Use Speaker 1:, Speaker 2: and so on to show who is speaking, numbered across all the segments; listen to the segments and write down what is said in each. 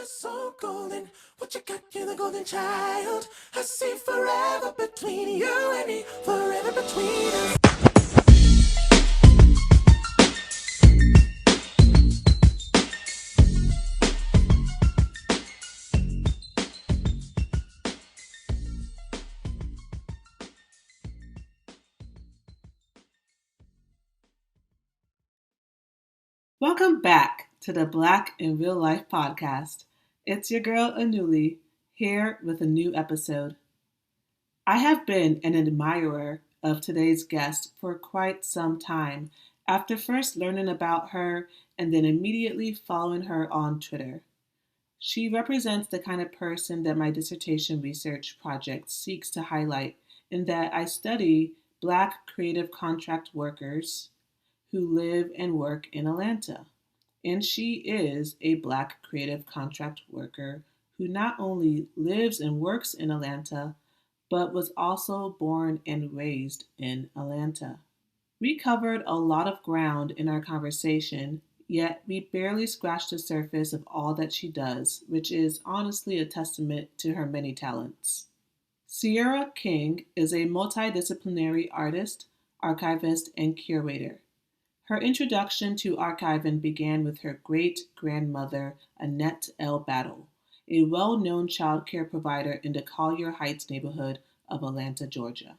Speaker 1: so golden. What you got, you're the golden child. I see forever between you and me, forever between us.
Speaker 2: Welcome back to the Blk Irl podcast. It's your girl Anuli here with a new episode. I have been an admirer of today's guest for quite some time after first learning about her and then immediately following her on Twitter. She represents the kind of person that my dissertation research project seeks to highlight, in that I study Black creative contract workers who live and work in Atlanta. And she is a Black creative contract worker who not only lives and works in Atlanta, but was also born and raised in Atlanta. We covered a lot of ground in our conversation, yet we barely scratched the surface of all that she does, which is honestly a testament to her many talents. Sierra King is a multidisciplinary artist, archivist, and curator. Her introduction to archiving began with her great-grandmother, Annette L. Battle, a well-known child care provider in the Collier Heights neighborhood of Atlanta, Georgia.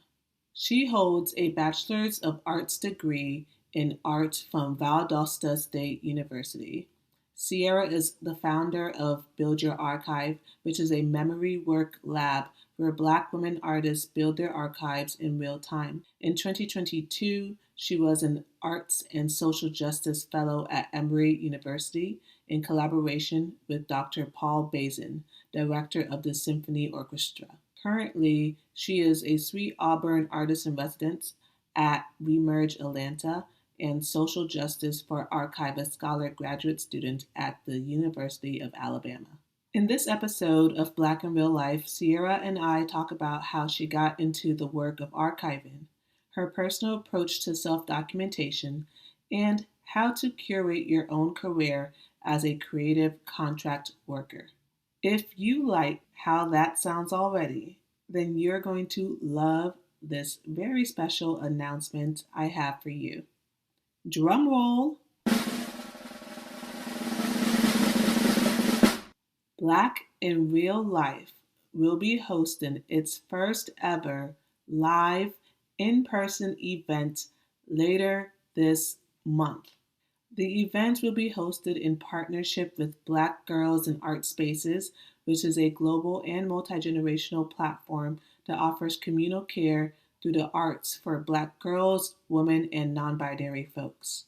Speaker 2: She holds a Bachelor's of Arts degree in art from Valdosta State University. Sierra is the founder of Build Your Archive, which is a memory work lab where Black women artists build their archives in real time. In 2022, she was an Arts and Social Justice Fellow at Emory University in collaboration with Dr. Paul Bazin, director of the Symphony Orchestra. Currently, she is a Sweet Auburn Artist in Residence at Remerge Atlanta and Social Justice for Archivist Scholar graduate student at the University of Alabama. In this episode of Blk Irl, Sierra and I talk about how she got into the work of archiving, her personal approach to self-documentation, and how to curate your own career as a creative contract worker. If you like how that sounds already, then you're going to love this very special announcement I have for you. Drum roll. Blk Irl will be hosting its first ever live in-person event later this month. The event will be hosted in partnership with Black Girls in Art Spaces, which is a global and multi-generational platform that offers communal care through the arts for Black girls, women, and non-binary folks.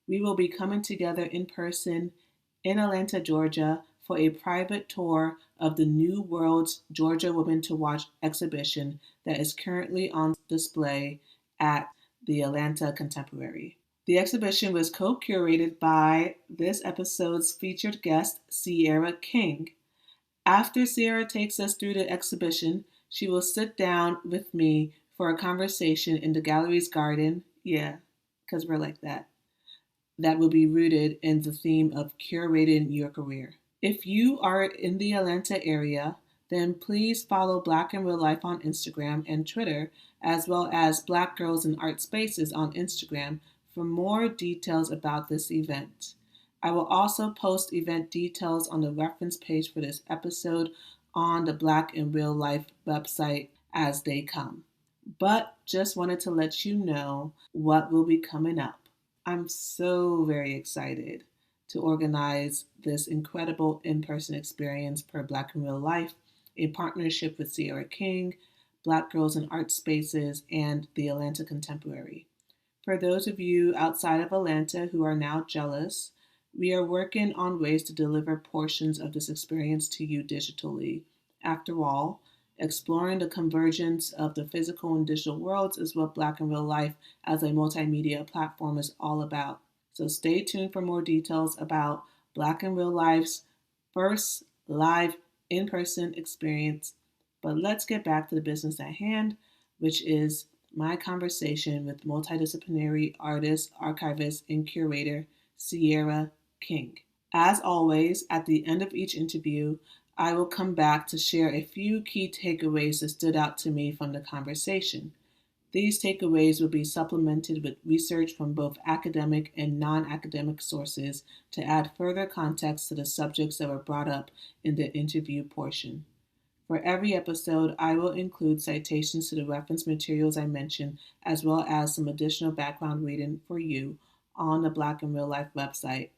Speaker 2: We will be coming together in person in Atlanta, Georgia for a private tour of the New World's Georgia Women to Watch exhibition that is currently on display at the Atlanta Contemporary. The exhibition was co-curated by this episode's featured guest, Sierra King. After Sierra takes us through the exhibition, she will sit down with me for a conversation in the gallery's garden. Yeah, because we're like that. That will be rooted in the theme of curating your career. If you are in the Atlanta area, then please follow Blk Irl on Instagram and Twitter, as well as Black Girls in Art Spaces on Instagram for more details about this event. I will also post event details on the reference page for this episode on the Blk Irl website as they come. But just wanted to let you know what will be coming up. I'm so very excited to organize this incredible in-person experience per Blk Irl, in partnership with Sierra King, Black Girls in Art Spaces, and the Atlanta Contemporary. For those of you outside of Atlanta who are now jealous, we are working on ways to deliver portions of this experience to you digitally. After all, exploring the convergence of the physical and digital worlds is what Blk Irl as a multimedia platform is all about. So stay tuned for more details about Blk Irl's first live in-person experience. But let's get back to the business at hand, which is my conversation with multidisciplinary artist, archivist, and curator Sierra King. As always, at the end of each interview, I will come back to share a few key takeaways that stood out to me from the conversation. These takeaways will be supplemented with research from both academic and non academic sources to add further context to the subjects that were brought up in the interview portion. For every episode, I will include citations to the reference materials I mentioned, as well as some additional background reading for you on the Black in Real Life website.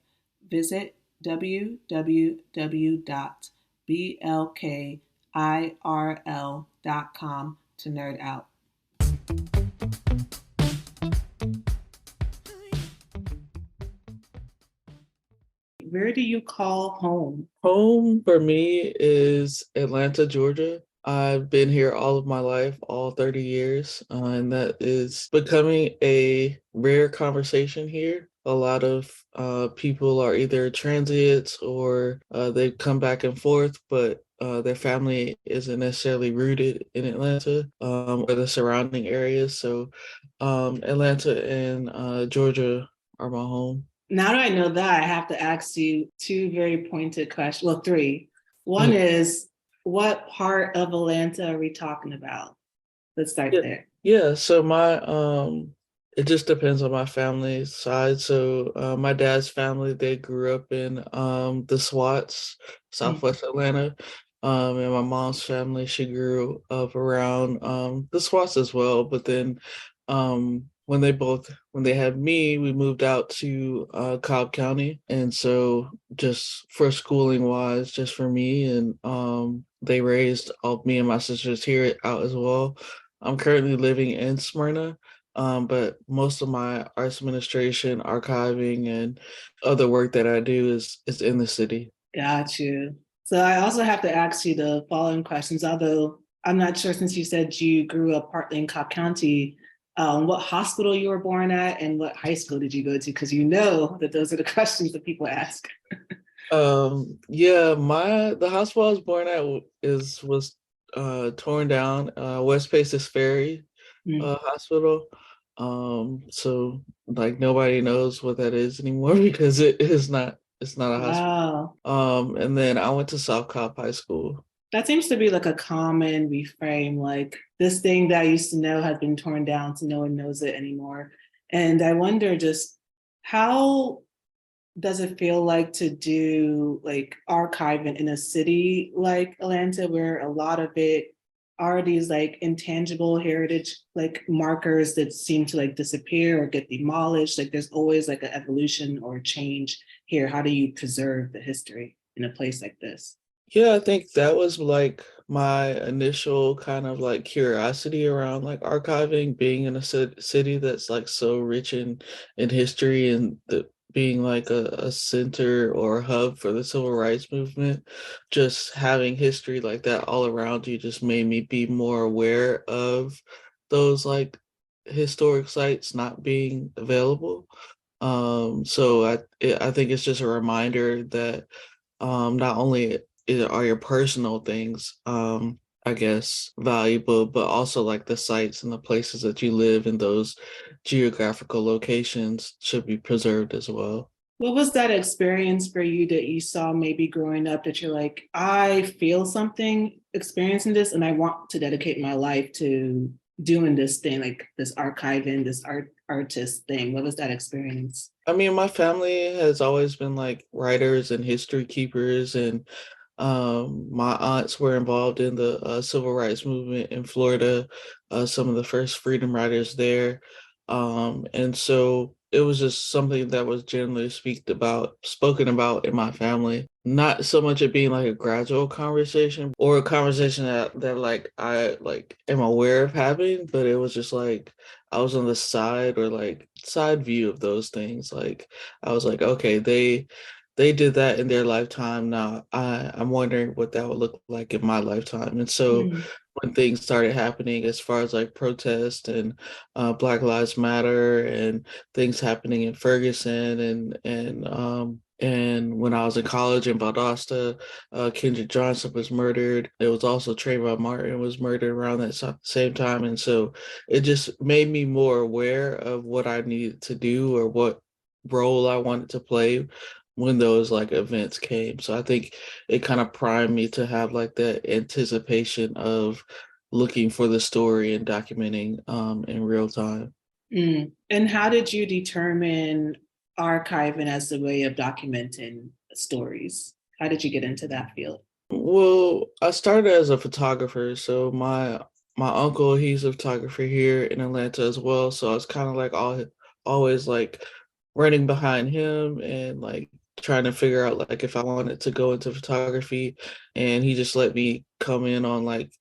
Speaker 2: Visit www.blkirl.com to nerd out. Where do you call home?
Speaker 3: Home for me is Atlanta, Georgia. I've been here all of my life, all 30 years, and that is becoming a rare conversation here. A lot of people are either transients or they come back and forth, but their family isn't necessarily rooted in Atlanta or the surrounding areas. So Atlanta and Georgia are my home.
Speaker 2: Now that I know that, I have to ask you two very pointed questions. Well, three. One is, what part of Atlanta are we talking about? Let's start
Speaker 3: Yeah,
Speaker 2: there.
Speaker 3: yeah. So my it just depends on my family side. So my dad's family, they grew up in the SWATs, Southwest Atlanta. And my mom's family, she grew up around the SWATs as well. But then when they had me, we moved out to Cobb County. And so just for schooling wise, just for me, and they raised all me and my sisters here out as well. I'm currently living in Smyrna, but most of my arts administration, archiving, and other work that I do is in the city.
Speaker 2: Got you. So I also have to ask you the following questions, although I'm not sure, since you said you grew up partly in Cobb County, what hospital you were born at and what high school did you go to? Because you know that those are the questions that people ask.
Speaker 3: Yeah, the hospital I was born at was torn down, West Paces Ferry Hospital. So like nobody knows what that is anymore because it's not a hospital.
Speaker 2: Wow.
Speaker 3: And then I went to South Cobb High School.
Speaker 2: That seems to be like a common reframe, like this thing that I used to know has been torn down, so no one knows it anymore. And I wonder just, how does it feel like to do like archiving in a city like Atlanta, where a lot of it are these like intangible heritage like markers that seem to like disappear or get demolished? Like there's always like an evolution or change here. How do you preserve the history in a place like this?
Speaker 3: Yeah, I think that was like my initial kind of like curiosity around like archiving, being in a city that's like so rich in history and being like a center or a hub for the civil rights movement. Just having history like that all around you just made me be more aware of those like historic sites not being available. So I think it's just a reminder that not only are your personal things I guess valuable, but also like the sites and the places that you live in, those geographical locations should be preserved as well.
Speaker 2: What was that experience for you that you saw maybe growing up that you're like, I feel something experiencing this and I want to dedicate my life to doing this thing, like this archiving, this artist thing? What was that experience?
Speaker 3: I mean, my family has always been like writers and history keepers, and my aunts were involved in the civil rights movement in Florida, some of the first freedom riders there. And so it was just something that was generally spoken about in my family. Not so much it being like a gradual conversation or a conversation that like I like am aware of having, but it was just like I was on the side or like side view of those things. Like I was like, okay, they did that in their lifetime. Now I'm wondering what that would look like in my lifetime. And so
Speaker 2: Mm.
Speaker 3: when things started happening as far as like protest and Black Lives Matter and things happening in Ferguson and when I was in college in Valdosta, Kendrick Johnson was murdered. It was also Trayvon Martin was murdered around that same time. And so it just made me more aware of what I needed to do or what role I wanted to play when those like events came. So I think it kind of primed me to have like that anticipation of looking for the story and documenting in real time.
Speaker 2: And how did you determine archiving as the way of documenting stories? How did you get into that field?
Speaker 3: Well, I started as a photographer, so my uncle, he's a photographer here in Atlanta as well. So I was kind of like always like running behind him and like trying to figure out like if I wanted to go into photography, and he just let me come in on like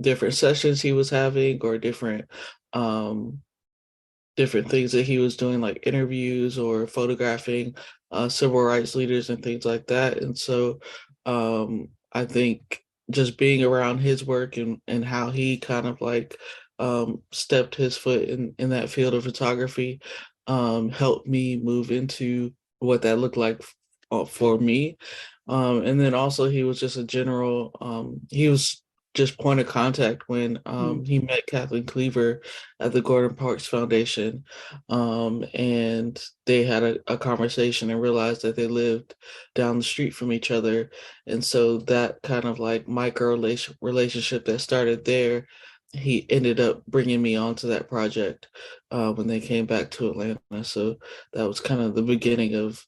Speaker 3: different sessions he was having, or um different things that he was doing, like interviews or photographing civil rights leaders and things like that. And so I think just being around his work and how he kind of like stepped his foot in that field of photography helped me move into what that looked like for me. And then also he was just a general, he was just point of contact when he met Kathleen Cleaver at the Gordon Parks Foundation. And they had a conversation and realized that they lived down the street from each other. And so that kind of like micro relationship that started there, he ended up bringing me onto that project when they came back to Atlanta. So that was kind of the beginning of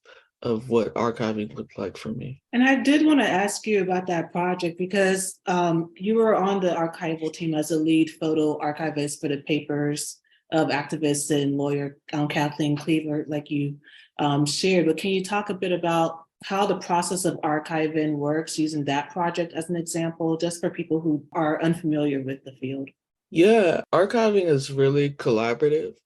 Speaker 3: what archiving looked like for me.
Speaker 2: And I did want to ask you about that project because you were on the archival team as a lead photo archivist for the papers of activist and lawyer Kathleen Cleaver, like you shared. But can you talk a bit about how the process of archiving works using that project as an example, just for people who are unfamiliar with the field?
Speaker 3: Yeah, archiving is really collaborative.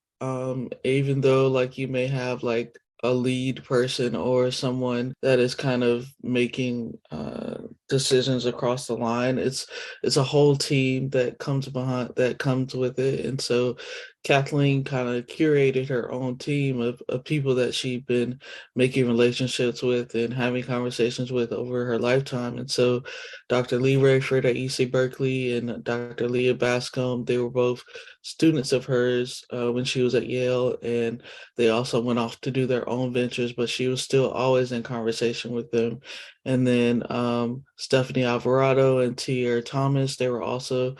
Speaker 3: Even though like you may have like a lead person or someone that is kind of making decisions across the line, it's a whole team that comes with it. And so Kathleen kind of curated her own team of people that she'd been making relationships with and having conversations with over her lifetime. And so Dr. Lee Rayford at UC Berkeley and Dr. Leah Bascom, they were both students of hers when she was at Yale, and they also went off to do their own ventures, but she was still always in conversation with them. And then Stephanie Alvarado and T.R. Thomas, they were also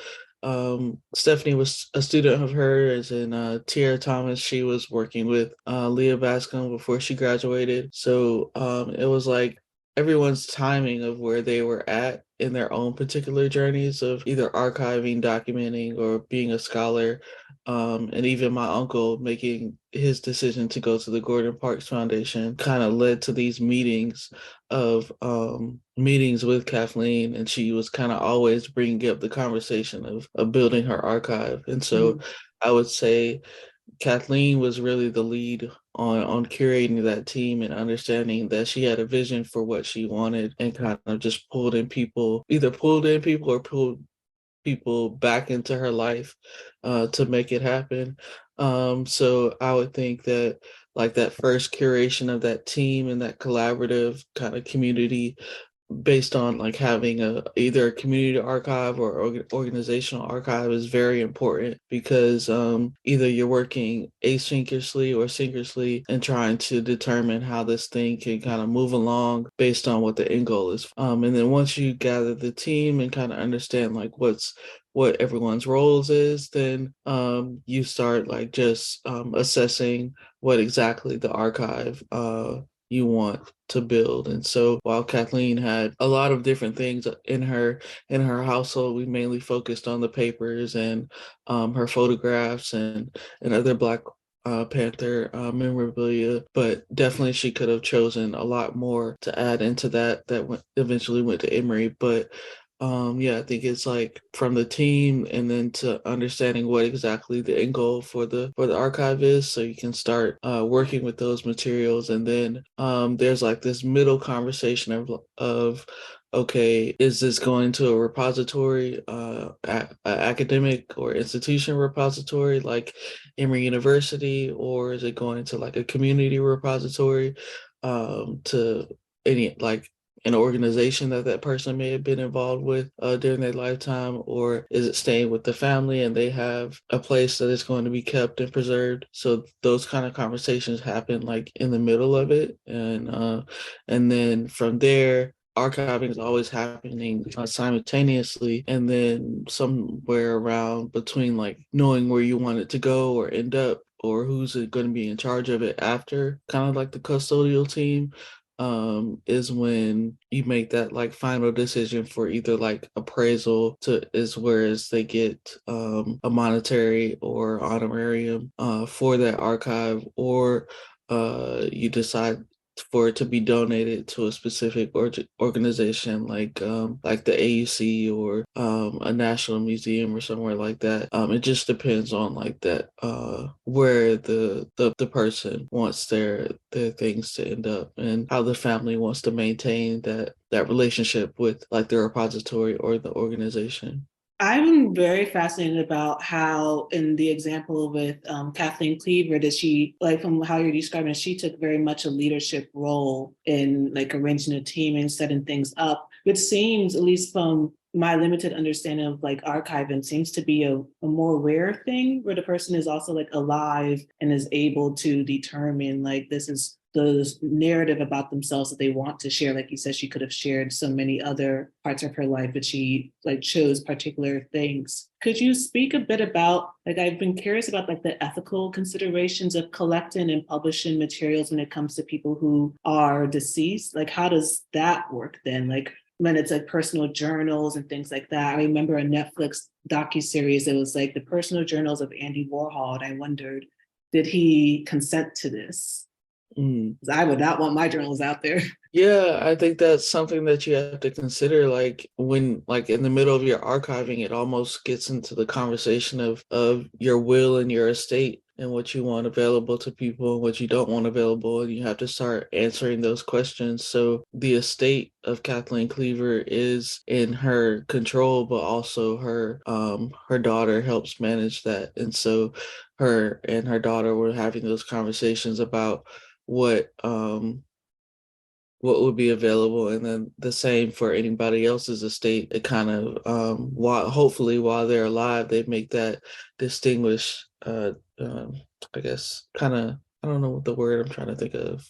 Speaker 3: Stephanie was a student of hers, and Tierra Thomas, she was working with Leah Bascom before she graduated. So it was like everyone's timing of where they were at in their own particular journeys of either archiving, documenting, or being a scholar. And even my uncle making his decision to go to the Gordon Parks Foundation kind of led to these meetings with Kathleen, and she was kind of always bringing up the conversation of building her archive. And so I would say Kathleen was really the lead on curating that team and understanding that she had a vision for what she wanted, and kind of just either pulled in people or pulled people back into her life to make it happen. So I would think that like that first curation of that team and that collaborative kind of community based on like having either a community archive or organizational archive is very important, because either you're working asynchronously or synchronously and trying to determine how this thing can kind of move along based on what the end goal is. And then once you gather the team and kind of understand like what everyone's roles is, then you start like just assessing what exactly the archive you want to build. And so while Kathleen had a lot of different things in her household, we mainly focused on the papers and her photographs and other Black Panther memorabilia, but definitely she could have chosen a lot more to add into that eventually went to Emory. But yeah, I think it's like from the team and then to understanding what exactly the end goal for the archive is, so you can start working with those materials. And then there's like this middle conversation of okay, is this going to a repository, academic or institution repository like Emory University, or is it going to like a community repository to any like an organization that person may have been involved with during their lifetime, or is it staying with the family and they have a place that is going to be kept and preserved? So those kind of conversations happen like in the middle of it, and then from there, archiving is always happening simultaneously, and then somewhere around between like knowing where you want it to go or end up, or who's going to be in charge of it after, kind of like the custodial team, is when you make that like final decision for either like appraisal to is whereas they get a monetary or honorarium for that archive, or you decide for it to be donated to a specific organization like the AUC or a national museum or somewhere like that. It just depends on like that where the person wants their things to end up, and how the family wants to maintain that relationship with like the repository or the organization.
Speaker 2: I'm very fascinated about how, in the example with Kathleen Cleaver, that she, like from how you're describing it, she took very much a leadership role in like arranging a team and setting things up, which seems, at least from my limited understanding of like archiving, seems to be a more rare thing where the person is also like alive and is able to determine like this is the narrative about themselves that they want to share. Like you said, she could have shared so many other parts of her life, but she like chose particular things. Could you speak a bit about, like, I've been curious about like the ethical considerations of collecting and publishing materials when it comes to people who are deceased? Like, how does that work then? Like, when it's like personal journals and things like that. I remember a Netflix docuseries that was like the personal journals of Andy Warhol. And I wondered, did he consent to this? I would not want my journals out there.
Speaker 3: Yeah, I think that's something that you have to consider. Like when, like in the middle of your archiving, it almost gets into the conversation of your will and your estate and what you want available to people and what you don't want available, and you have to start answering those questions. So the estate of Kathleen Cleaver is in her control, but also her daughter helps manage that, and so her and her daughter were having those conversations about what what would be available, and then the same for anybody else's estate. It kind of while hopefully while they're alive they make that distinguish I guess kind of, I don't know what the word I'm trying to think of,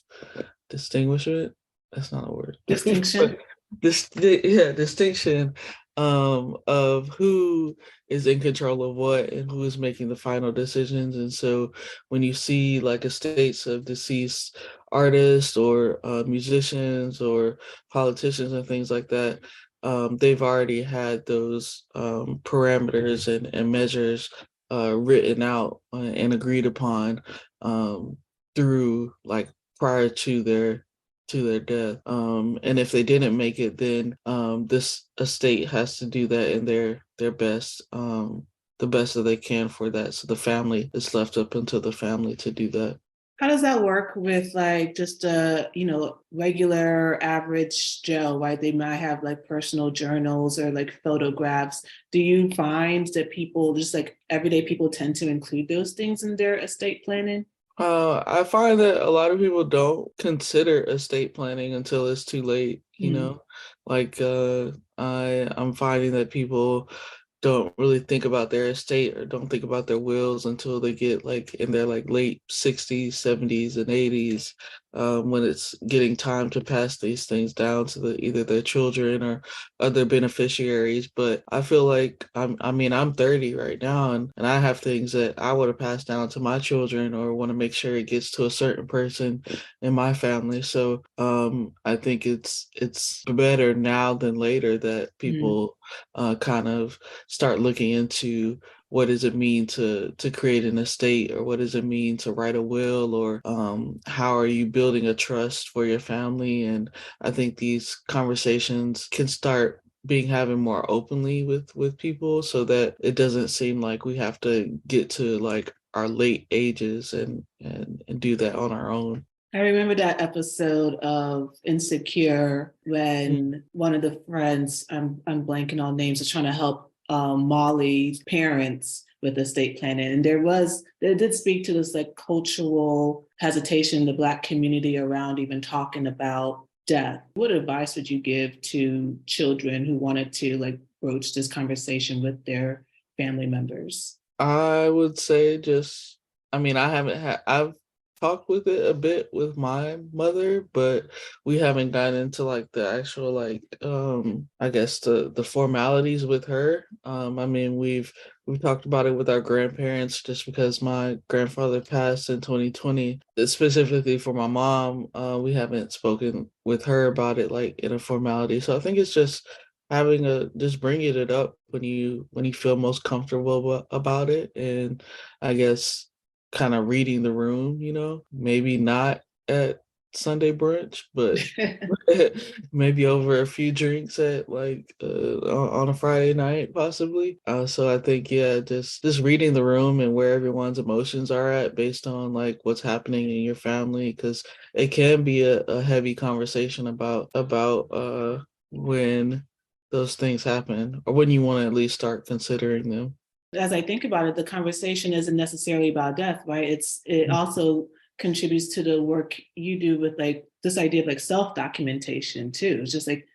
Speaker 3: distinguishment, that's not a word.
Speaker 2: Distinction.
Speaker 3: But yeah, distinction of who is in control of what and who is making the final decisions. And so when you see like estates of deceased artists or musicians or politicians and things like that, they've already had those parameters and measures written out and agreed upon through like prior to their death. And if they didn't make it, then this estate has to do that in their best, the best that they can for that. So the family is left up until the family to do that.
Speaker 2: How does that work with like just a, regular average Joe, right? They might have like personal journals or like photographs. Do you find that people, just like everyday people, tend to include those things in their estate planning?
Speaker 3: I find that a lot of people don't consider estate planning until it's too late, you know? Like I'm finding that people don't really think about their estate or don't think about their wills until they get like in their like late 60s, 70s, and 80s, when it's getting time to pass these things down to either their children or other beneficiaries. But I feel like I'm 30 right now, and I have things that I would have passed down to my children or want to make sure it gets to a certain person in my family. So I think it's better now than later that people kind of start looking into what does it mean to create an estate, or what does it mean to write a will, or how are you building a trust for your family. And I think these conversations can start being having more openly with people, so that it doesn't seem like we have to get to like our late ages and do that on our own.
Speaker 2: I remember that episode of Insecure when one of the friends, I'm blanking on names, was trying to help Molly's parents with estate planning. And they did speak to this like cultural hesitation in the Black community around even talking about death, what advice would you give to children who wanted to like broach this conversation with their family members?
Speaker 3: I would say I've talked with it a bit with my mother, but we haven't gotten into like the actual I guess the formalities with her. We've talked about it with our grandparents just because my grandfather passed in 2020. Specifically for my mom, we haven't spoken with her about it like in a formality. So I think it's just having a just bringing it up when you feel most comfortable about it, and I guess kind of reading the room, maybe not at Sunday brunch, but maybe over a few drinks at on a Friday night possibly. So I think, yeah, just reading the room and where everyone's emotions are at based on like what's happening in your family, because it can be a heavy conversation about when those things happen, or when you want to at least start considering them.
Speaker 2: As I think about it, the conversation isn't necessarily about death, right? It also contributes to the work you do with like this idea of like self-documentation too. It's just like,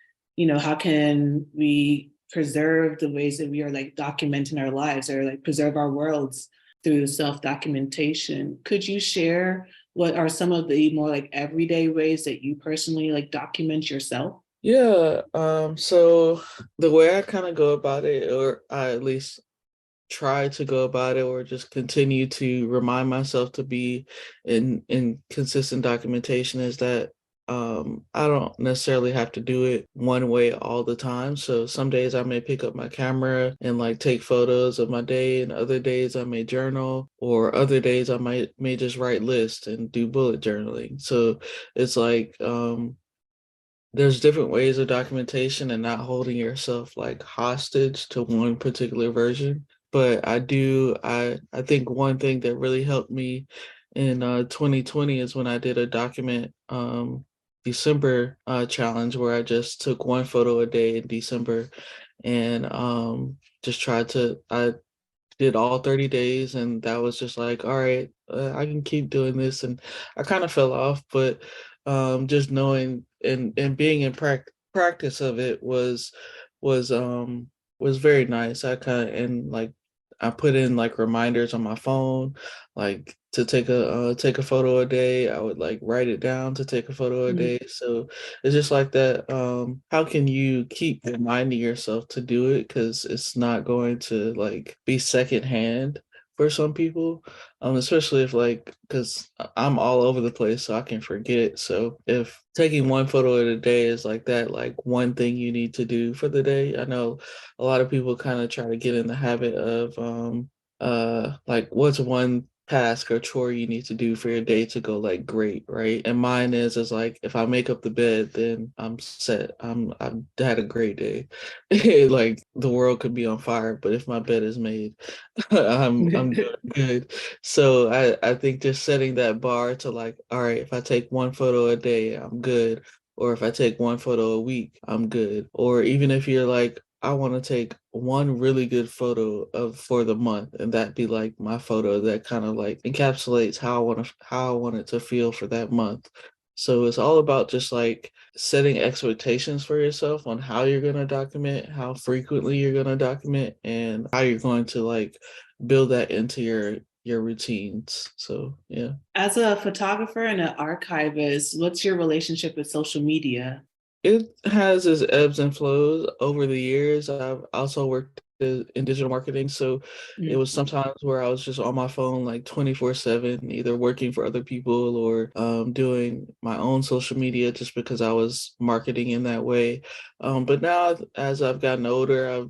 Speaker 2: how can we preserve the ways that we are like documenting our lives, or like preserve our worlds through self-documentation? Could you share what are some of the more like everyday ways that you personally like document yourself?
Speaker 3: Yeah, so the way I kind of go about it, or I at least try to go about it, or just continue to remind myself to be in consistent documentation, is that I don't necessarily have to do it one way all the time. So some days I may pick up my camera and like take photos of my day, and other days I may journal, or other days I may just write lists and do bullet journaling. So it's like there's different ways of documentation, and not holding yourself like hostage to one particular version. But I think one thing that really helped me in 2020 is when I did a document December challenge, where I just took one photo a day in December, and just tried to I did all 30 days, and that was just like, all right, I can keep doing this. And I kind of fell off, but just knowing and being in practice of it was um was very nice. I kind of and like I put in like reminders on my phone, like to take a photo a day. I would like write it down to take a photo a day. So it's just like that. How can you keep reminding yourself to do it? Because it's not going to like be secondhand for some people, especially if like, because I'm all over the place, so I can forget. So if taking one photo a day is like that, like one thing you need to do for the day, I know a lot of people kind of try to get in the habit of like what's one task or chore you need to do for your day to go like great, right? And mine is like, if I make up the bed, then I'm set. I've had a great day. Like the world could be on fire, but if my bed is made, I'm doing good. So I think just setting that bar to like, all right, if I take one photo a day, I'm good. Or if I take one photo a week, I'm good. Or even if you're like, I want to take one really good photo of for the month, and that be like my photo that kind of like encapsulates how I want it to feel for that month. So it's all about just like setting expectations for yourself on how you're going to document, how frequently you're going to document, and how you're going to like build that into your routines. So yeah.
Speaker 2: As a photographer and an archivist, what's your relationship with social media?
Speaker 3: It has its ebbs and flows over the years. I've also worked in digital marketing, so it was sometimes where I was just on my phone like 24/7, either working for other people or doing my own social media, just because I was marketing in that way. But now, as I've gotten older,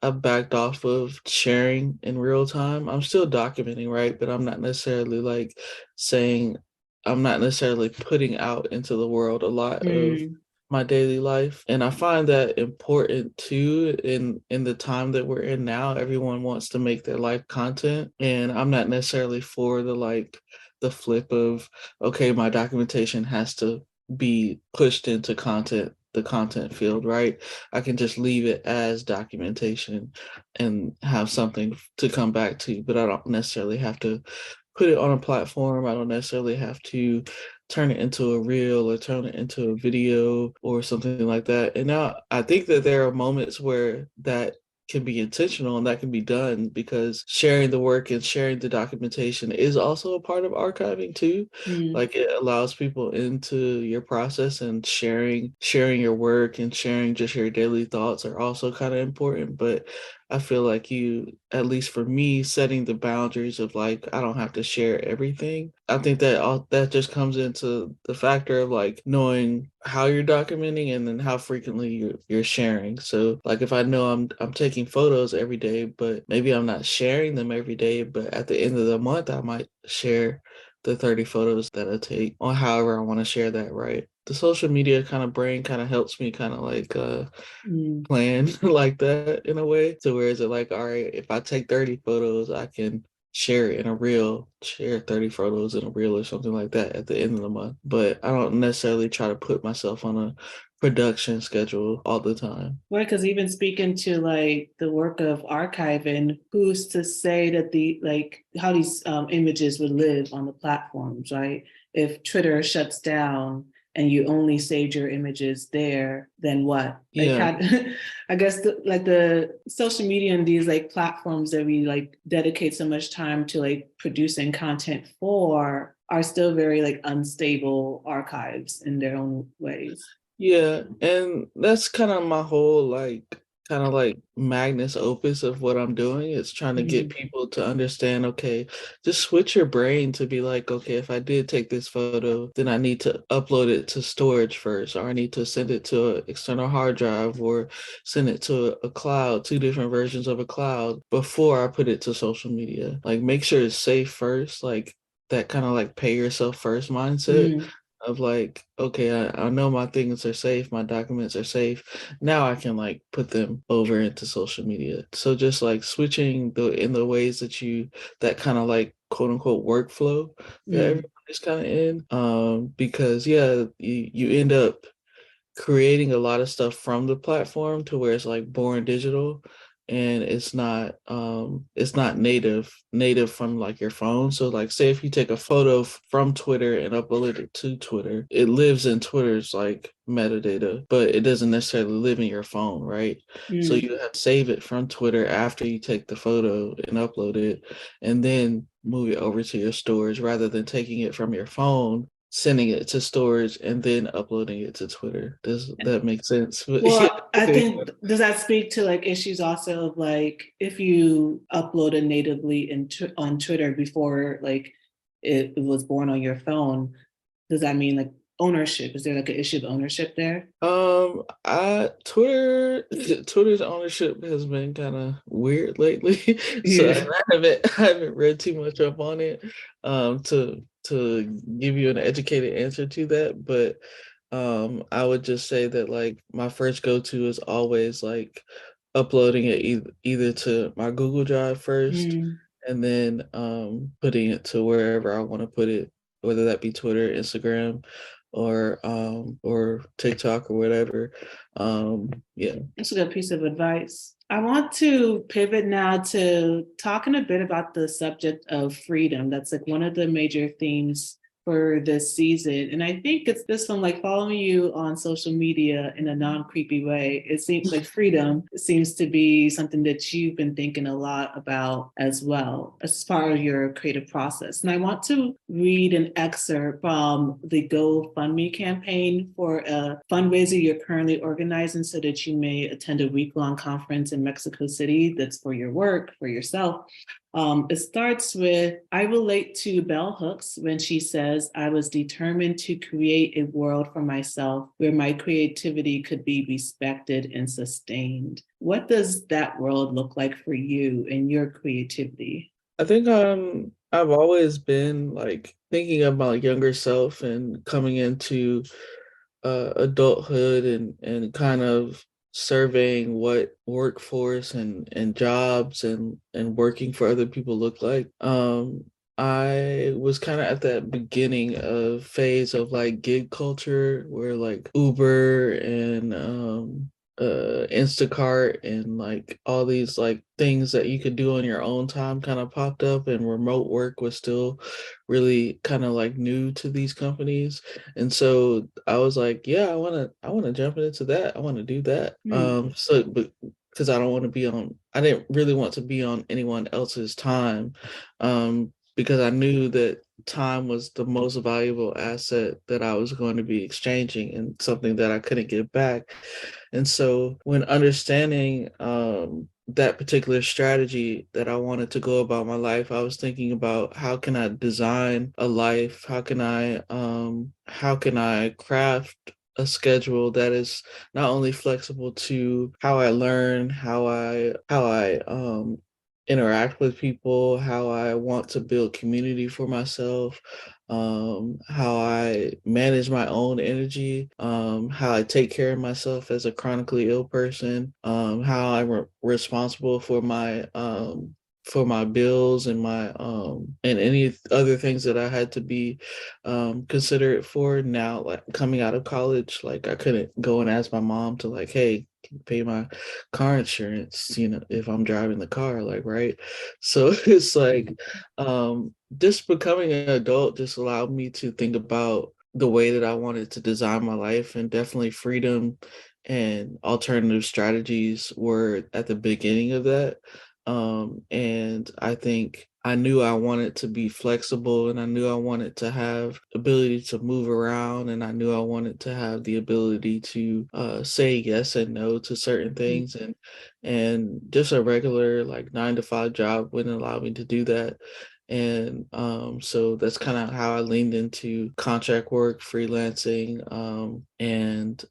Speaker 3: I've backed off of sharing in real time. I'm still documenting, right? But I'm not necessarily like saying, I'm not necessarily putting out into the world a lot of my daily life. And I find that important too in the time that we're in now. Everyone wants to make their life content, and I'm not necessarily for the flip of, okay, my documentation has to be pushed into the content field, right? I can just leave it as documentation and have something to come back to, but I don't necessarily have to put it on a platform. I don't necessarily have to turn it into a reel or turn it into a video or something like that. And now I think that there are moments where that can be intentional and that can be done, because sharing the work and sharing the documentation is also a part of archiving too. Like, it allows people into your process, and sharing your work and sharing just your daily thoughts are also kind of important. But I feel like at least for me, setting the boundaries of like, I don't have to share everything. I think that just comes into the factor of like knowing how you're documenting and then how frequently you're sharing. So like, if I know I'm taking photos every day, but maybe I'm not sharing them every day, but at the end of the month, I might share the 30 photos that I take on however I want to share that, right? The social media kind of brain kind of helps me kind of like plan like that in a way. So where is it like, all right, if I take 30 photos, I can share it in a reel, share 30 photos in a reel or something like that at the end of the month. But I don't necessarily try to put myself on a production schedule all the time.
Speaker 2: Right, because even speaking to like the work of archiving, who's to say that the like how these images would live on the platforms, right? If Twitter shuts down and you only saved your images there, then what? Like,
Speaker 3: Yeah.
Speaker 2: I guess like the social media and these like platforms that we like dedicate so much time to like producing content for are still very like unstable archives in their own ways.
Speaker 3: Yeah, and that's kind of my whole like kind of like magnus opus of what I'm doing. It's trying to get people to understand, okay, just switch your brain to be like, okay, if I did take this photo, then I need to upload it to storage first, or I need to send it to an external hard drive, or send it to a cloud, two different versions of a cloud before I put it to social media. Like, make sure it's safe first, like that kind of like pay yourself first mindset of like, okay, I know my things are safe, my documents are safe. Now I can like put them over into social media. So just like switching in the ways that kind of like quote unquote workflow that everybody's kind of in. Because yeah, you end up creating a lot of stuff from the platform to where it's like born digital, and it's not native from like your phone. So like, say if you take a photo from Twitter and upload it to Twitter, it lives in Twitter's like metadata, but it doesn't necessarily live in your phone, right? So you have to save it from Twitter after you take the photo and upload it, and then move it over to your storage, rather than taking it from your phone, sending it to storage, and then uploading it to Twitter. Does that make sense? But yeah.
Speaker 2: Well, I think, does that speak to like issues also of like if you upload it natively on Twitter before like it was born on your phone, does that mean like ownership? Is there like an issue of ownership there?
Speaker 3: I Twitter's ownership has been kind of weird lately, so
Speaker 2: Yeah.
Speaker 3: I haven't read too much up on it, to give you an educated answer to that. But I would just say that like my first go-to is always like uploading it either to my Google Drive first, and then putting it to wherever I want to put it, whether that be Twitter, Instagram, or TikTok or whatever. Yeah.
Speaker 2: That's a good piece of advice. I want to pivot now to talking a bit about the subject of freedom. That's like one of the major themes for this season. And I think it's this one, like following you on social media in a non-creepy way. It seems like freedom seems to be something that you've been thinking a lot about as well as part of your creative process. And I want to read an excerpt from the GoFundMe campaign for a fundraiser you're currently organizing so that you may attend a week-long conference in Mexico City that's for your work, for yourself. It starts with, I relate to Bell Hooks when she says, I was determined to create a world for myself where my creativity could be respected and sustained. What does that world look like for you and your creativity?
Speaker 3: I think I've always been like thinking of my younger self and coming into adulthood, and kind of surveying what workforce and jobs and working for other people look like. I was kind of at that beginning of phase of like gig culture where like Uber and Instacart and like all these like things that you could do on your own time kind of popped up, and remote work was still really kind of like new to these companies. And so I was like, yeah, I want to jump into that. I want to do that. So but because I don't want to be on, I didn't really want to be on anyone else's time, because I knew that time was the most valuable asset that I was going to be exchanging, and something that I couldn't get back. And so when understanding that particular strategy that I wanted to go about my life, I was thinking about how can I design a life? How can I craft a schedule that is not only flexible to how I learn, how I interact with people, how I want to build community for myself, how I manage my own energy, how I take care of myself as a chronically ill person, how I'm responsible for my bills and my and any other things that I had to be considerate for. Now, like coming out of college, like I couldn't go and ask my mom to like, hey, can you pay my car insurance, if I'm driving the car, like, right? So it's like just becoming an adult just allowed me to think about the way that I wanted to design my life, and definitely freedom and alternative strategies were at the beginning of that. And I think I knew I wanted to be flexible, and I knew I wanted to have ability to move around, and I knew I wanted to have the ability to say yes and no to certain things, and just a regular like 9 to 5 job wouldn't allow me to do that. And so that's kind of how I leaned into contract work, freelancing, and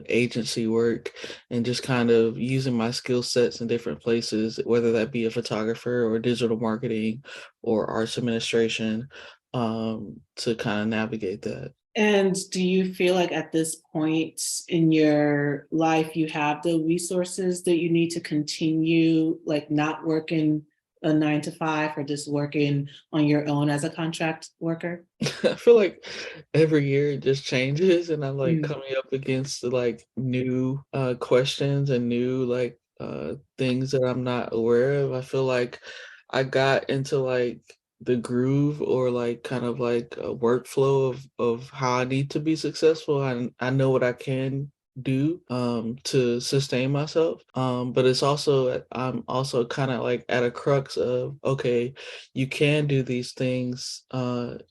Speaker 3: agency work, and just kind of using my skill sets in different places, whether that be a photographer or digital marketing or arts administration, to kind of navigate that.
Speaker 2: And do you feel like at this point in your life, you have the resources that you need to continue, like not working a 9 to 5 or just working on your own as a contract worker?
Speaker 3: I feel like every year it just changes, and I'm like
Speaker 2: Mm.
Speaker 3: coming up against like new questions and new like things that I'm not aware of. I feel like I got into like the groove, or like kind of like a workflow of how I need to be successful. I know what I can do to sustain myself. But it's also, I'm also kind of like at a crux of, okay, you can do these things, and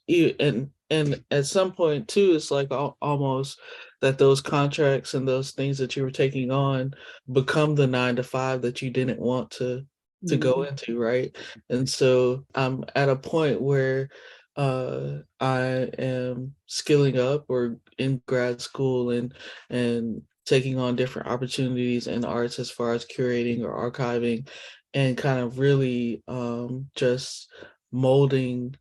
Speaker 3: at some point too, it's like almost that those contracts and those things that you were taking on become the 9 to 5 that you didn't want to go
Speaker 2: Mm.
Speaker 3: into, right? And so I'm at a point where I am skilling up or in grad school, and taking on different opportunities in the arts as far as curating or archiving, and kind of really molding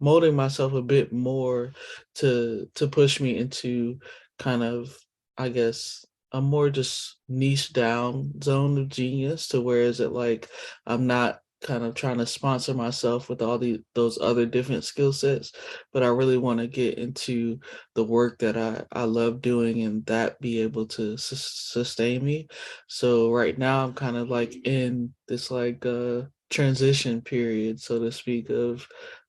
Speaker 3: molding myself a bit more to push me into kind of, I guess, a more just niche down zone of genius, to where is it like I'm not kind of trying to sponsor myself with all those other different skill sets, but I really want to get into the work that I love doing, and that be able to sustain me. So right now I'm kind of like in this like transition period, so to speak, of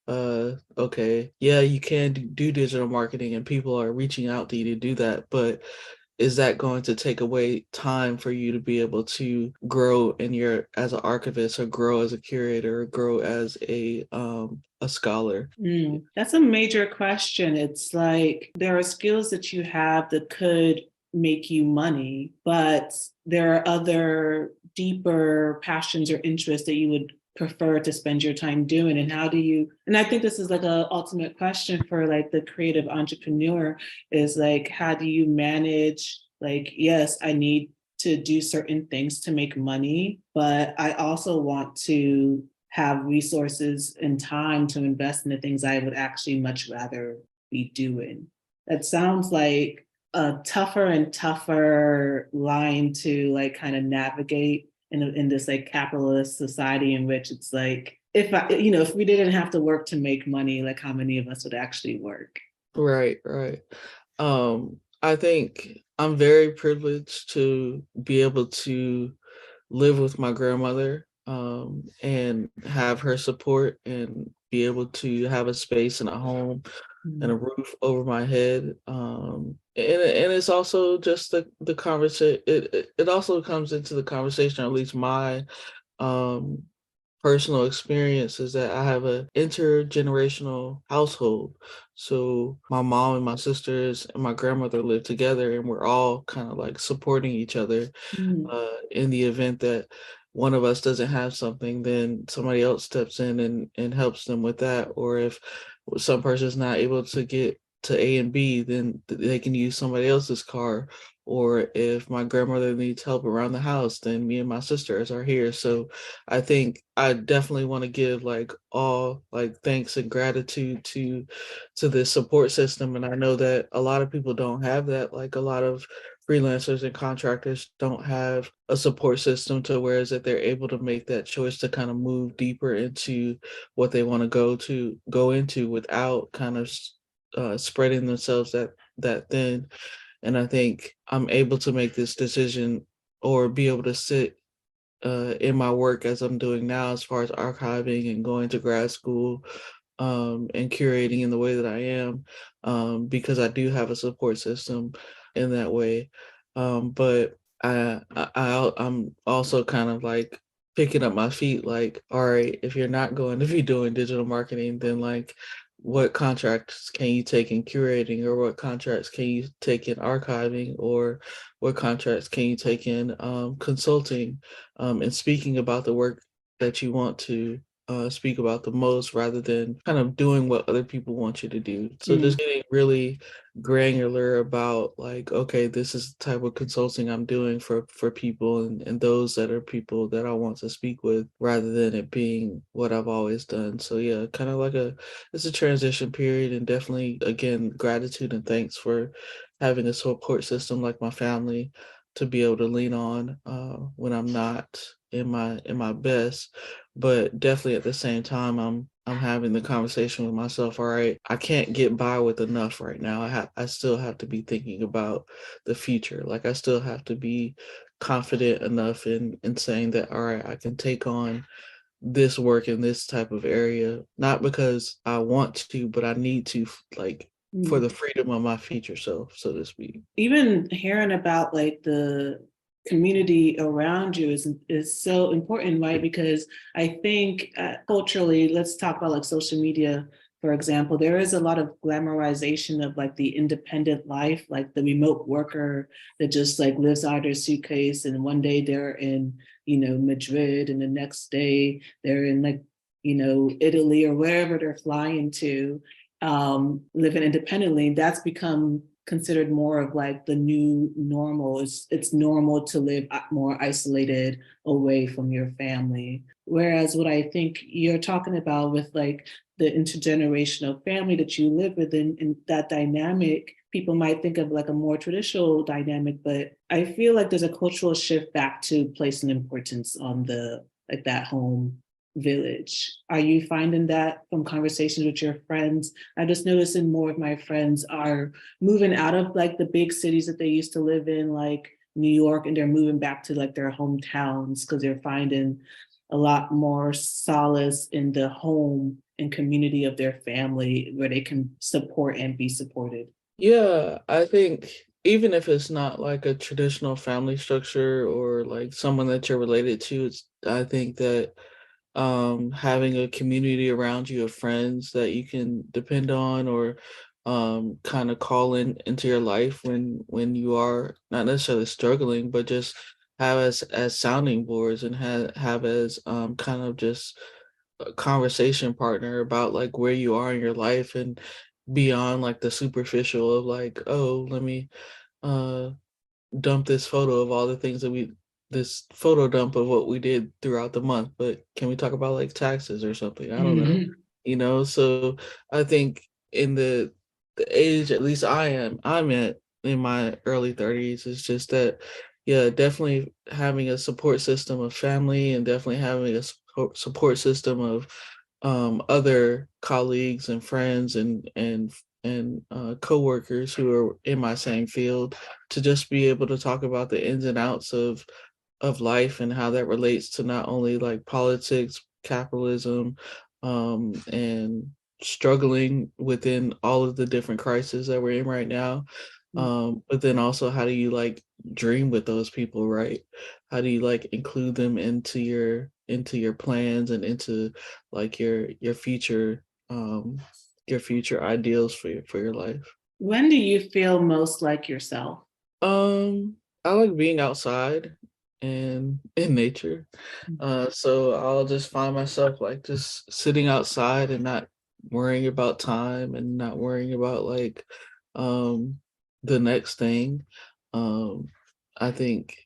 Speaker 3: okay, yeah, you can do digital marketing and people are reaching out to you to do that, but is that going to take away time for you to be able to grow in your as an archivist, or grow as a curator, or grow as a scholar?
Speaker 2: That's a major question. It's like there are skills that you have that could make you money, but there are other deeper passions or interests that you would prefer to spend your time doing. And how do you, and I think this is like a ultimate question for like the creative entrepreneur, is like, how do you manage, like, yes, I need to do certain things to make money, but I also want to have resources and time to invest in the things I would actually much rather be doing. That sounds like a tougher and tougher line to like kind of navigate in this like capitalist society in which it's like, if we didn't have to work to make money, like how many of us would actually work?
Speaker 3: Right, right. I think I'm very privileged to be able to live with my grandmother, and have her support and be able to have a space and a home and a
Speaker 2: Mm.
Speaker 3: roof over my head. And it's also just the conversation. It also comes into the conversation, or at least my um personal experience is that I have a intergenerational household. So my mom and my sisters and my grandmother live together, and we're all kind of like supporting each other.
Speaker 2: Mm.
Speaker 3: In the event that one of us doesn't have something, then somebody else steps in and helps them with that. Or if some person's not able to get to A and B, then they can use somebody else's car. Or if my grandmother needs help around the house, then me and my sisters are here. So I think I definitely want to give like all like thanks and gratitude to this support system. And I know that a lot of people don't have that. Like a lot of freelancers and contractors don't have a support system to whereas that they're able to make that choice to kind of move deeper into what they want to go into without kind of spreading themselves that thin. And I think I'm able to make this decision or be able to sit in my work as I'm doing now, as far as archiving and going to grad school, and curating in the way that I am, because I do have a support system in that way. But I'm also kind of like picking up my feet, like, all right, if you're not going to be doing digital marketing, then like, what contracts can you take in curating, or what contracts can you take in archiving, or what contracts can you take in consulting, and speaking about the work that you want to speak about the most, rather than kind of doing what other people want you to do. So just
Speaker 2: Mm.
Speaker 3: getting really granular about like, okay, this is the type of consulting I'm doing for people, and those that are people that I want to speak with, rather than it being what I've always done. So yeah, kind of like it's a transition period, and definitely again gratitude and thanks for having a support system like my family to be able to lean on when I'm not in my best. But definitely at the same time, I'm having the conversation with myself. All right, I can't get by with enough right now. I still have to be thinking about the future. Like I still have to be confident enough in saying that all right, I can take on this work in this type of area, not because I want to, but I need to, like for
Speaker 2: Mm.
Speaker 3: the freedom of my future self, so to speak.
Speaker 2: Even hearing about like the community around you is so important, right? Because I think culturally, let's talk about like social media, for example. There is a lot of glamorization of like the independent life, like the remote worker that just like lives out of their suitcase, and one day they're in, Madrid, and the next day they're in like, Italy or wherever they're flying to, living independently. That's become considered more of like the new normal. It's normal to live more isolated away from your family. Whereas what I think you're talking about with like the intergenerational family that you live within, and that dynamic, people might think of like a more traditional dynamic, but I feel like there's a cultural shift back to placing importance on the like that home village. Are you finding that from conversations with your friends? I just noticing more of my friends are moving out of like the big cities that they used to live in, like New York, and they're moving back to like their hometowns because they're finding a lot more solace in the home and community of their family where they can support and be supported.
Speaker 3: Yeah, I think even if it's not like a traditional family structure or like someone that you're related to, I think that having a community around you of friends that you can depend on, or kind of call into your life when you are not necessarily struggling, but just have as sounding boards, and have as kind of just a conversation partner about like where you are in your life, and beyond like the superficial of like, oh, let me uh dump this photo of all the things that we this photo dump of what we did throughout the month, but can we talk about like taxes or something? I don't know.
Speaker 2: Mhm.
Speaker 3: So I think in the age, at least I'm at in my early 30s, it's just that yeah, definitely having a support system of family, and definitely having a support system of other colleagues and friends, and and coworkers who are in my same field to just be able to talk about the ins and outs of life and how that relates to not only like politics, capitalism, and struggling within all of the different crises that we're in right now. But then also, how do you like dream with those people, right? How do you like include them into your plans and into like your future ideals for your life?
Speaker 2: When do you feel most like yourself?
Speaker 3: Um, I like being outside and in nature. So I'll just find myself like just sitting outside and not worrying about time and not worrying about like um the next thing. Um, I think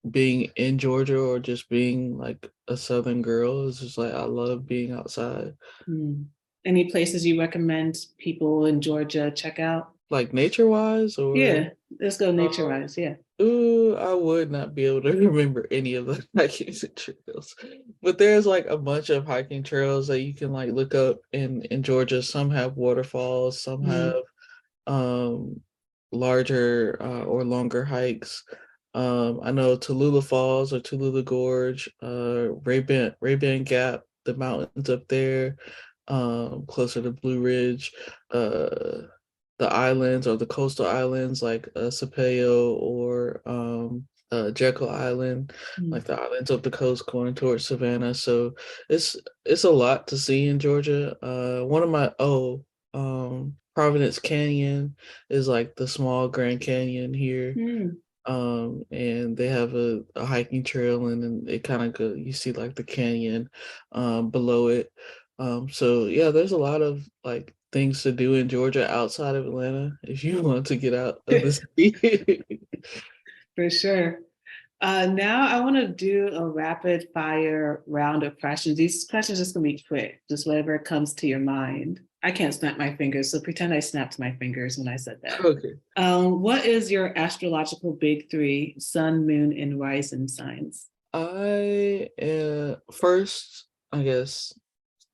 Speaker 3: being in Georgia or just being like a Southern girl is just like I love being outside.
Speaker 2: Mm. Any places you recommend people in Georgia check out?
Speaker 3: Like nature wise or
Speaker 2: Yeah, let's go
Speaker 3: uh,
Speaker 2: nature wise. Yeah.
Speaker 3: ooh, I would not be able to remember any of the hiking trails, but there's like a bunch of hiking trails that you can like look up in Georgia. Some have waterfalls, some have
Speaker 2: Mm.
Speaker 3: um larger or longer hikes. I know Tallulah Falls or Tallulah Gorge, Ray-Ban Gap, the mountains up there, closer to Blue Ridge, the islands or the coastal islands like Sapeo or Jekyll Island,
Speaker 2: Mm.
Speaker 3: like the islands up the coast going towards Savannah. So it's a lot to see in Georgia. One of my Providence Canyon is like the small Grand Canyon here.
Speaker 2: Mm.
Speaker 3: And they have a hiking trail and then it kind of go you see like the canyon below it. So yeah, there's a lot of like things to do in Georgia outside of Atlanta if you want to get out of the city.
Speaker 2: For sure. Now I want to do a rapid fire round of questions. These questions are just gonna be quick, just whatever comes to your mind. I can't snap my fingers, so pretend I snapped my fingers when I said that.
Speaker 3: Okay.
Speaker 2: What is your astrological big three, sun, moon, and rising signs?
Speaker 3: I first, I guess,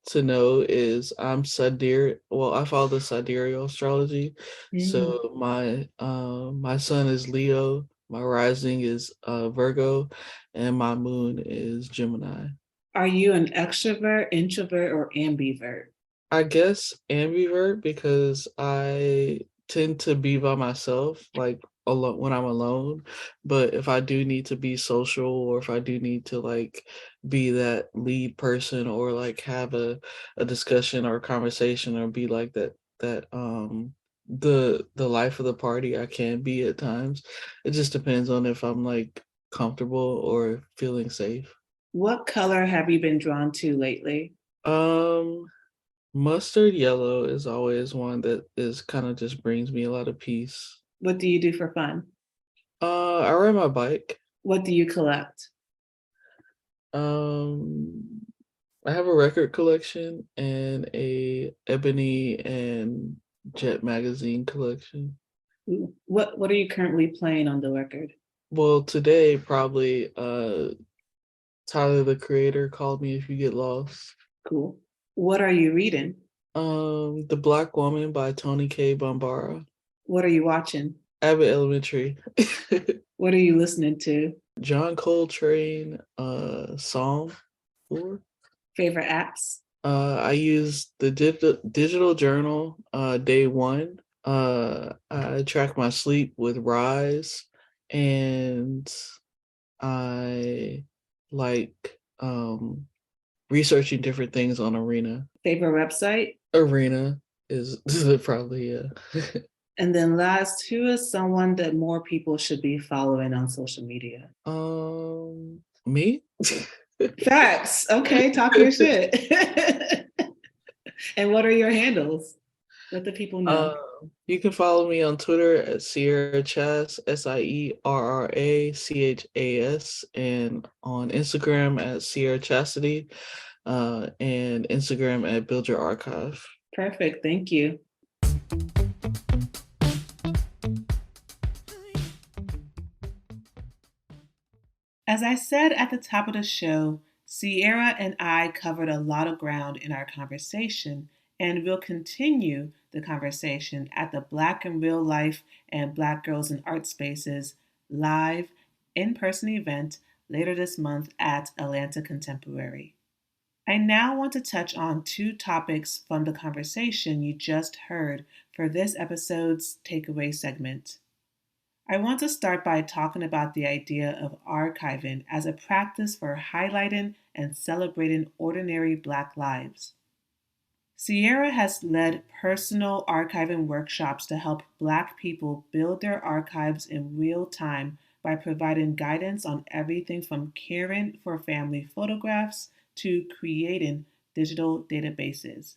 Speaker 3: to know is I'm sidereal. Well, I follow the sidereal astrology.
Speaker 2: Mm.
Speaker 3: So my sun is Leo, my rising is Virgo, and my moon is Gemini.
Speaker 2: Are you an extrovert, introvert, or ambivert?
Speaker 3: I guess ambivert because I tend to be by myself, like alone when I'm alone. But if I do need to be social or if I do need to like be that lead person or like have a discussion or a conversation or be like that the life of the party I can be at times. It just depends on if I'm like comfortable or feeling safe.
Speaker 2: What color have you been drawn to lately?
Speaker 3: Um Mustard yellow is always one that is kind of just brings me a lot of peace.
Speaker 2: What do you do for fun?
Speaker 3: I ride my bike.
Speaker 2: What do you collect?
Speaker 3: Um, I have a record collection and a ebony and jet magazine collection.
Speaker 2: What are you currently playing on the record?
Speaker 3: Well, today probably Tyler the Creator called me if you get lost.
Speaker 2: Cool. What are you reading?
Speaker 3: The Black Woman by Tony K. Bambara.
Speaker 2: What are you watching?
Speaker 3: Abbott Elementary.
Speaker 2: What are you listening to?
Speaker 3: John Coltrane, Psalm 4.
Speaker 2: Favorite apps?
Speaker 3: I use the digital journal, day one. I track my sleep with Rise, and I like researching different things on Arena.
Speaker 2: Favorite website?
Speaker 3: Arena is probably yeah.
Speaker 2: And then last, who is someone that more people should be following on social media?
Speaker 3: Me.
Speaker 2: Facts. Okay, talk your shit. And what are your handles? Let the people know.
Speaker 3: You can follow me on Twitter at Sierra Chas, SIERRACHAS, and on Instagram at Sierra Chastity, and Instagram at Build Your Archive.
Speaker 2: Perfect. Thank you. As I said at the top of the show, Sierra and I covered a lot of ground in our conversation, and will continue the conversation at the Black in Real Life and Black Girls in Art Spaces live in-person event later this month at Atlanta Contemporary. I now want to touch on two topics from the conversation you just heard for this episode's takeaway segment. I want to start by talking about the idea of archiving as a practice for highlighting and celebrating ordinary Black lives. Sierra has led personal archiving workshops to help Black people build their archives in real time by providing guidance on everything from caring for family photographs to creating digital databases.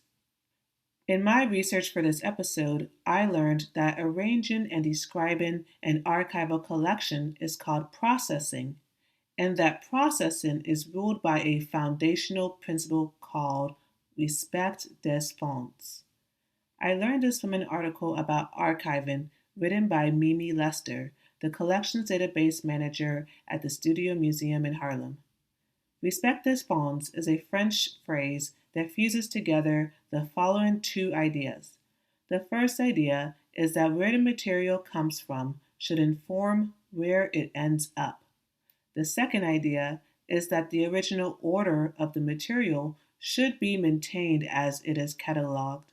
Speaker 2: In my research for this episode, I learned that arranging and describing an archival collection is called processing, and that processing is ruled by a foundational principle called respect des fonds. I learned this from an article about archiving written by Mimi Lester, the collections database manager at the Studio Museum in Harlem. Respect des fonds is a French phrase that fuses together the following two ideas. The first idea is that where the material comes from should inform where it ends up. The second idea is that the original order of the material should be maintained as it is cataloged.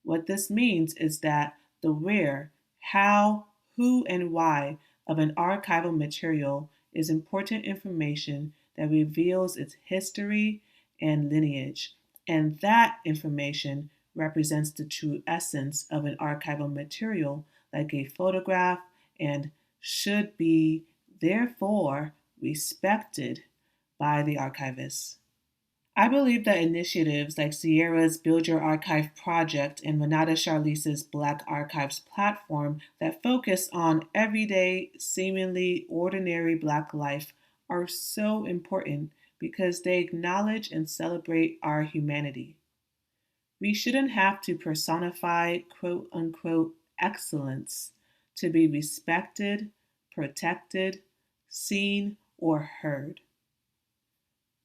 Speaker 2: What this means is that the where, how, who, and why of an archival material is important information that reveals its history and lineage, and that information represents the true essence of an archival material, like a photograph, and should be, therefore, respected by the archivist. I believe that initiatives like Sierra's Build Your Archive project and Renata Charlize's Black Archives platform that focus on everyday, seemingly ordinary Black life are so important because they acknowledge and celebrate our humanity. We shouldn't have to personify quote unquote excellence to be respected, protected, seen, or heard.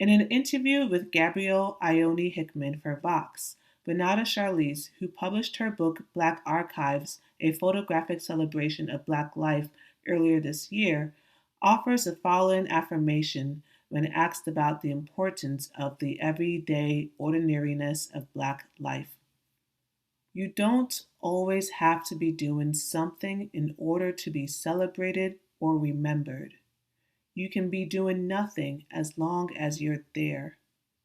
Speaker 2: In an interview with Gabrielle Ione Hickman for Vox, Renata Charlize, who published her book Black Archives, A Photographic Celebration of Black Life earlier this year, offers the following affirmation when asked about the importance of the everyday ordinariness of Black life. You don't always have to be doing something in order to be celebrated or remembered. You can be doing nothing as long as you're there.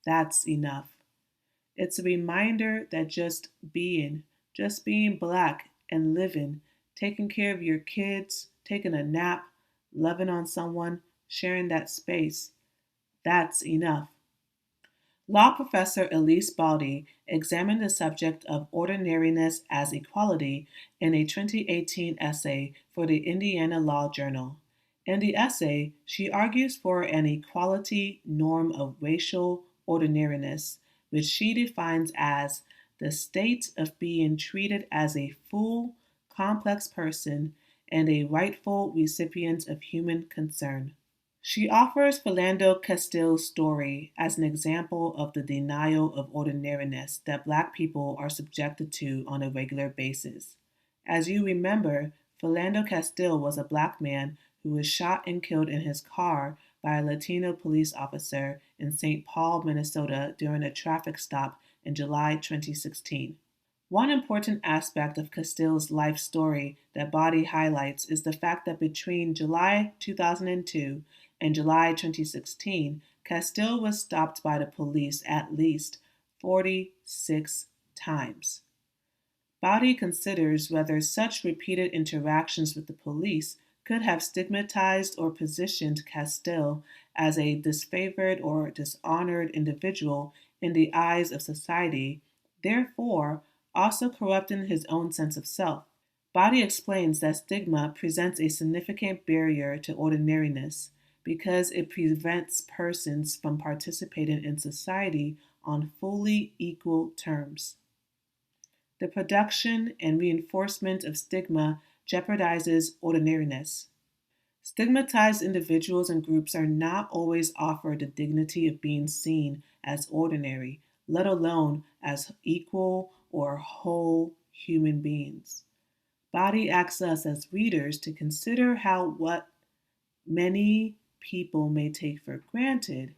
Speaker 2: That's enough. It's a reminder that just being Black and living, taking care of your kids, taking a nap, loving on someone, sharing that space, that's enough. Law professor Elise Baldi examined the subject of ordinariness as equality in a 2018 essay for the Indiana Law Journal. In the essay, she argues for an equality norm of racial ordinariness, which she defines as the state of being treated as a full, complex person and a rightful recipient of human concern. She offers Philando Castile's story as an example of the denial of ordinariness that Black people are subjected to on a regular basis. As you remember, Philando Castile was a Black man who was shot and killed in his car by a Latino police officer in St. Paul, Minnesota during a traffic stop in July 2016. One important aspect of Castile's life story that Baldi highlights is the fact that between July 2002 and July 2016, Castile was stopped by the police at least 46 times. Baldi considers whether such repeated interactions with the police could have stigmatized or positioned Castile as a disfavored or dishonored individual in the eyes of society, therefore also corrupting his own sense of self. Baldi explains that stigma presents a significant barrier to ordinariness because it prevents persons from participating in society on fully equal terms. The production and reinforcement of stigma jeopardizes ordinariness. Stigmatized individuals and groups are not always offered the dignity of being seen as ordinary, let alone as equal or whole human beings. Body asks us as readers to consider how what many people may take for granted,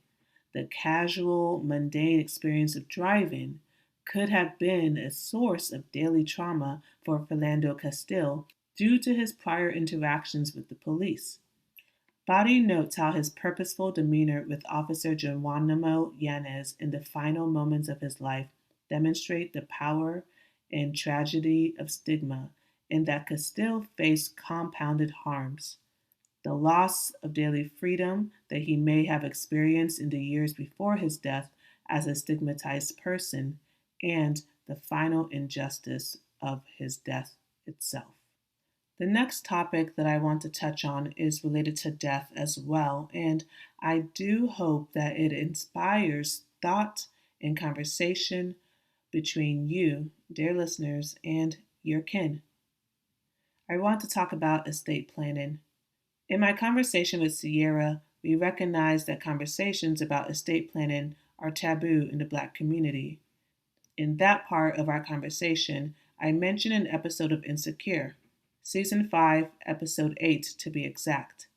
Speaker 2: the casual, mundane experience of driving, could have been a source of daily trauma for Philando Castile due to his prior interactions with the police. Body notes how his purposeful demeanor with Officer Geronimo Yanez in the final moments of his life demonstrate the power and tragedy of stigma, and that Castile faced compounded harms. The loss of daily freedom that he may have experienced in the years before his death as a stigmatized person, and the final injustice of his death itself. The next topic that I want to touch on is related to death as well, and I do hope that it inspires thought and conversation between you, dear listeners, and your kin. I want to talk about estate planning. In my conversation with Sierra, we recognize that conversations about estate planning are taboo in the Black community. In that part of our conversation, I mentioned an episode of Insecure, Season 5, Episode 8 to be exact,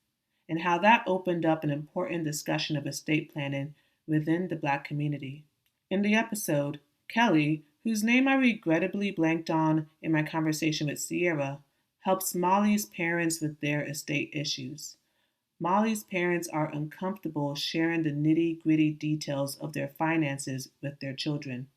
Speaker 2: and how that opened up an important discussion of estate planning within the Black community. In the episode, Kelly, whose name I regrettably blanked on in my conversation with Sierra, helps Molly's parents with their estate issues. Molly's parents are uncomfortable sharing the nitty-gritty details of their finances with their children.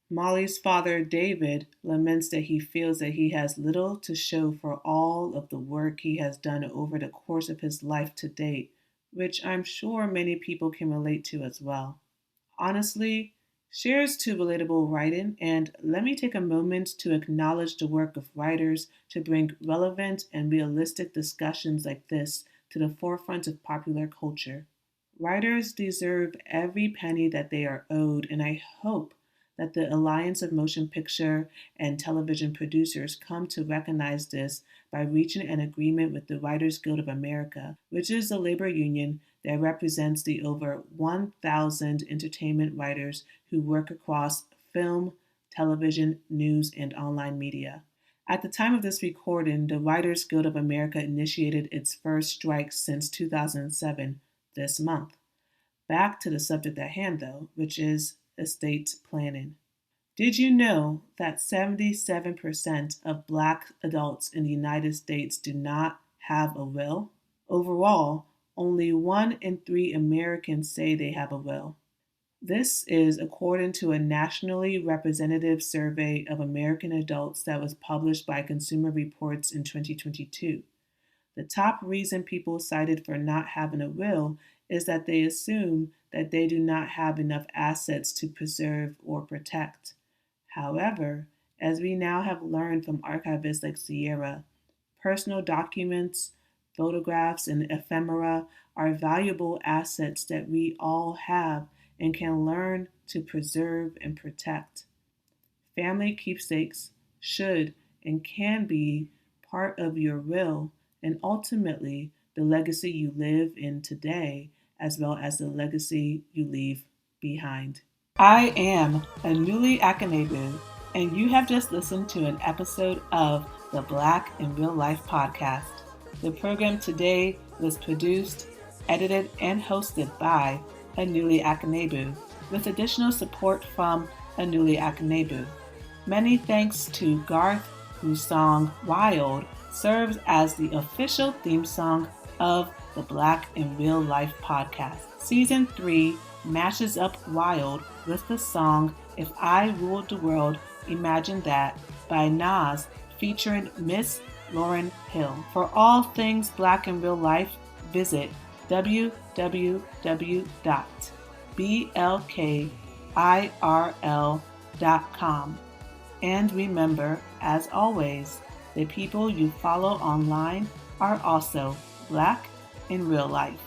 Speaker 2: Molly's father, David, laments that he feels that he has little to show for all of the work he has done over the course of his life to date, which I'm sure many people can relate to as well. Honestly, shares to relatable writing, and let me take a moment to acknowledge the work of writers to bring relevant and realistic discussions like this to the forefront of popular culture. Writers deserve every penny that they are owed, and I hope that the Alliance of Motion Picture and Television Producers come to recognize this by reaching an agreement with the Writers Guild of America, which is the labor union that represents the over 1,000 entertainment writers who work across film, television, news, and online media. At the time of this recording, the Writers Guild of America initiated its first strike since 2007, this month. Back to the subject at hand, though, which is estate planning. Did you know that 77% of Black adults in the United States do not have a will? Overall, only 1 in 3 Americans say they have a will. This is according to a nationally representative survey of American adults that was published by Consumer Reports in 2022. The top reason people cited for not having a will is that they assume that they do not have enough assets to preserve or protect. However, as we now have learned from archivists like Sierra, personal documents, photographs, and ephemera are valuable assets that we all have and can learn to preserve and protect. Family keepsakes should and can be part of your will and ultimately the legacy you live in today, as well as the legacy you leave behind. I am Anuli Akanebu, and you have just listened to an episode of the Black in Real Life podcast. The program today was produced, edited, and hosted by Anuli Akanebu, with additional support from Anuli Akanebu. Many thanks to Garth, whose song Wild serves as the official theme song of the Black in Real Life podcast. Season 3 mashes up Wild with the song If I Ruled the World, Imagine That by Nas featuring Miss Lauryn Hill. For all things Black in Real Life, visit www.blkirl.com. And remember, as always, the people you follow online are also Black in real life.